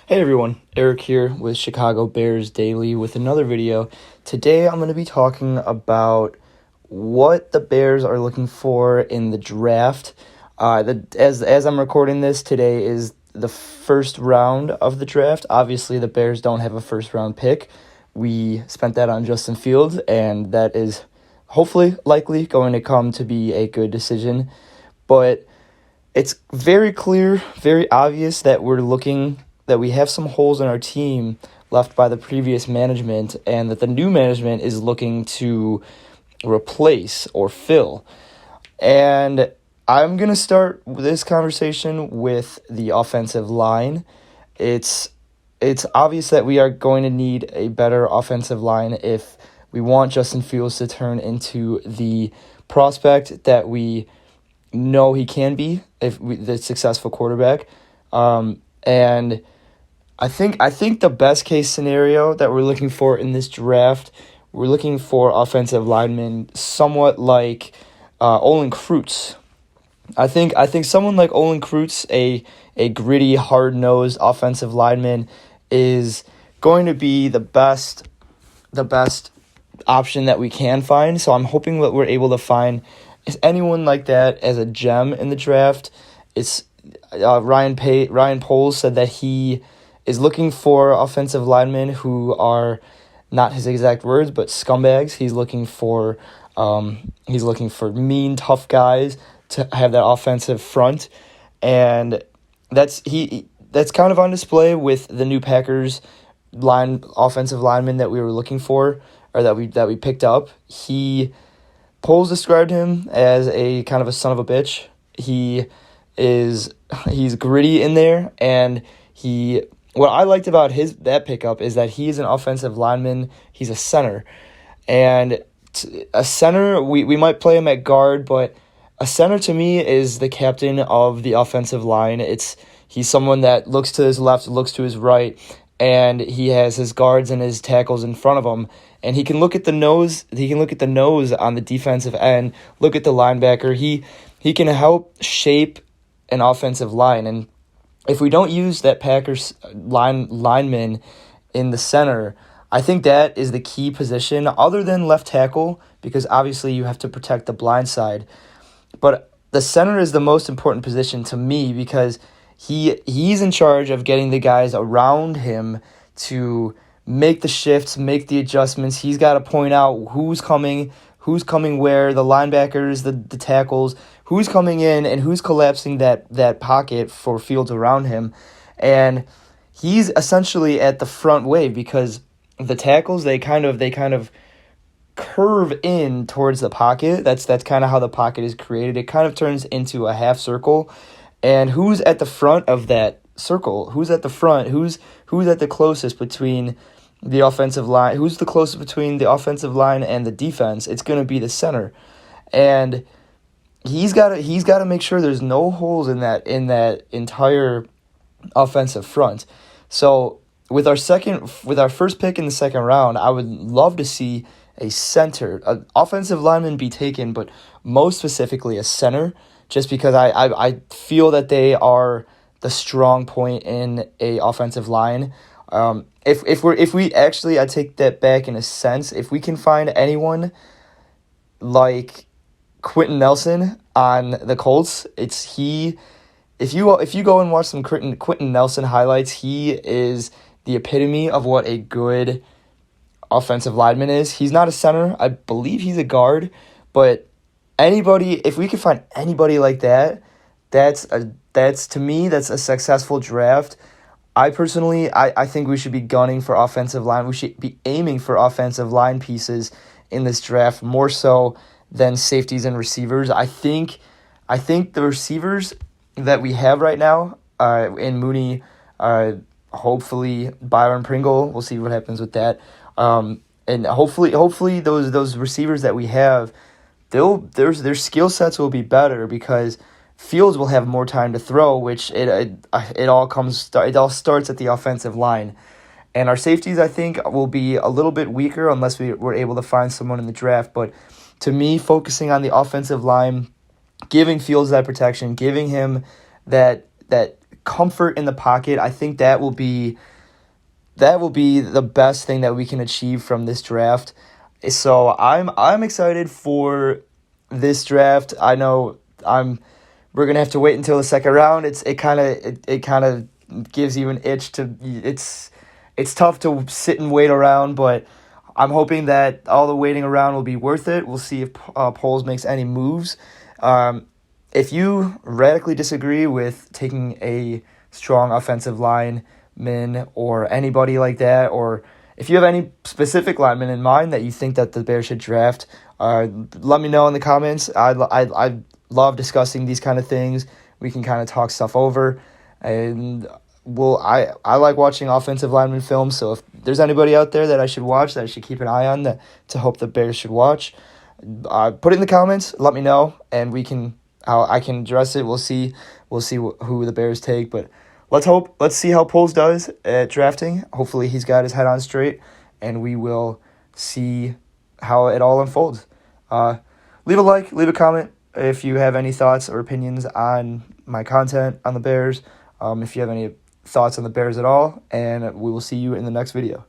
Hey everyone, Eric here with Chicago Bears Daily with another video. Today I'm going to be talking about what the Bears are looking for in the draft. As I'm recording this, today is the first round of the draft. Obviously, the Bears don't have a first round pick. We spent that on Justin Fields, and that is hopefully likely going to come to be a good decision. But it's very clear, very obvious that we have some holes in our team left by the previous management and that the new management is looking to replace or fill. And I'm going to start this conversation with the offensive line. It's obvious that we are going to need a better offensive line if we want Justin Fields to turn into the prospect that we know he can be, the successful quarterback. And I think the best case scenario that we're looking for in this draft, we're looking for offensive linemen somewhat like Olin Kreutz. I think someone like Olin Kreutz, a gritty, hard-nosed offensive lineman, is going to be the best option that we can find. So I'm hoping that we're able to find anyone like that as a gem in the draft. It's Ryan Poles said that he is looking for offensive linemen who are, not his exact words, but scumbags. He's looking for mean, tough guys to have that offensive front, and that's kind of on display with the new Packers offensive lineman that we were looking for, or that we picked up. Poles described him as a kind of a son of a bitch. He's gritty in there, and what I liked about that pickup is that he's an offensive lineman. He's a center, and a center, we might play him at guard, but a center to me is the captain of the offensive line. He's someone that looks to his left, looks to his right, and he has his guards and his tackles in front of him, and he can look at the nose. He can look at the nose on the defensive end, look at the linebacker. He can help shape an offensive line, and if we don't use that Packers lineman in the center, I think that is the key position other than left tackle, because obviously you have to protect the blind side. But the center is the most important position to me because he's in charge of getting the guys around him to make the shifts, make the adjustments. He's got to point out who's coming where, the linebackers, the tackles, who's coming in and who's collapsing that pocket for Fields around him. And he's essentially at the front wave because the tackles, they kind of curve in towards the pocket. That's kind of how the pocket is created. It kind of turns into a half circle. And who's at the front of that circle? Who's at the front? Who's at the closest between the offensive line? Who's the closest between the offensive line and the defense? It's going to be the center. And he's got to make sure there's no holes in that entire offensive front. So with our first pick in the second round, I would love to see a center, an offensive lineman be taken, but most specifically a center, just because I feel that they are the strong point in a offensive line. If we actually, I take that back in a sense, if we can find anyone like Quenton Nelson on the Colts, if you go and watch some Quenton Nelson highlights, he is the epitome of what a good offensive lineman is. He's not a center. I believe he's a guard, but if we can find anybody like that, that's to me, that's a successful draft. I personally think we should be gunning for offensive line. We should be aiming for offensive line pieces in this draft more so than safeties and receivers. I think the receivers that we have right now, in Mooney, hopefully Byron Pringle, we'll see what happens with that. And hopefully those receivers that we have, their skill sets will be better because Fields will have more time to throw, which it all starts at the offensive line. And our safeties, I think, will be a little bit weaker unless we're able to find someone in the draft. But to me, focusing on the offensive line, giving Fields that protection, giving him that comfort in the pocket. I think that will be the best thing that we can achieve from this draft. So I'm excited for this draft. I know we're gonna have to wait until the second round. It kind of gives you an itch to it's tough to sit and wait around, but I'm hoping that all the waiting around will be worth it. We'll see if Poles makes any moves. If you radically disagree with taking a strong offensive lineman or anybody like that, or if you have any specific lineman in mind that you think that the Bears should draft, let me know in the comments. I love discussing these kind of things. We can kind of talk stuff over, and I like watching offensive lineman films. So if there's anybody out there that I should watch, that I should keep an eye on, to hope the Bears should watch, put it in the comments. Let me know, and I can address it. We'll see who the Bears take, but let's see how Poles does at drafting. Hopefully he's got his head on straight, and we will see how it all unfolds. Leave a like, leave a comment if you have any thoughts or opinions on my content on the Bears. If you have any thoughts on the Bears at all, and we will see you in the next video.